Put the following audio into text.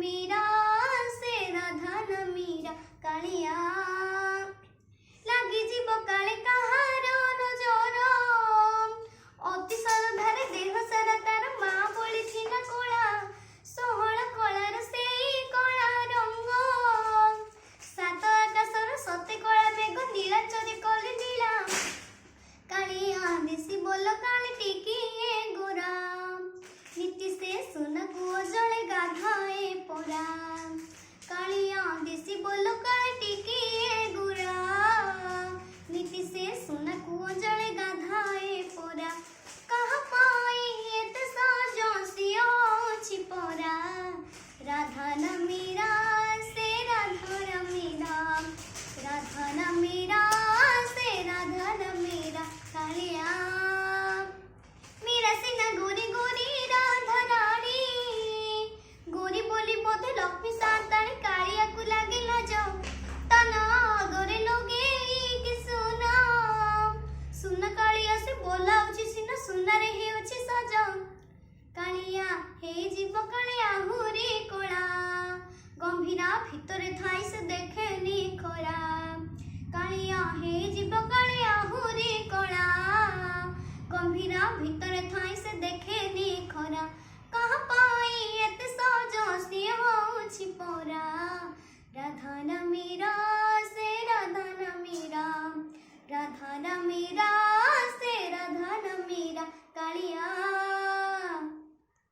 मीरा से राधा न मीरा कालिया लगी जीव काले कहार नजर अति श्रद्धारे देह सारा तार माँ बोली थिना कोला षोहळ कलार से कला रंग सात आकाशर सते कला बेग नीलाचरे कले नीला कालिया दिसी बोल काली टिकिए गोरा नीति से सुन कुओ जले गाधाए पोरा कालिया दिसी बोल काली टिकिए गोरा नीति से सुन कुओ जले गाधाए पोरा कहा पाई एते साजसियो छिपोरा राधा न मीरा से राधा न मीरा राधा न मीरा से राधा न मीरा कालिया मीरा सिंह गोरी गोरी राधा रानी गोरी बोली बोधे लक्ष्मी साताणी कालिया को लागे लाज तना गोरे लोगे कि सुना सुना कालिया से बोला उची सिना सुना रे हे उची सज कालिया हे जीव कालिया हुरी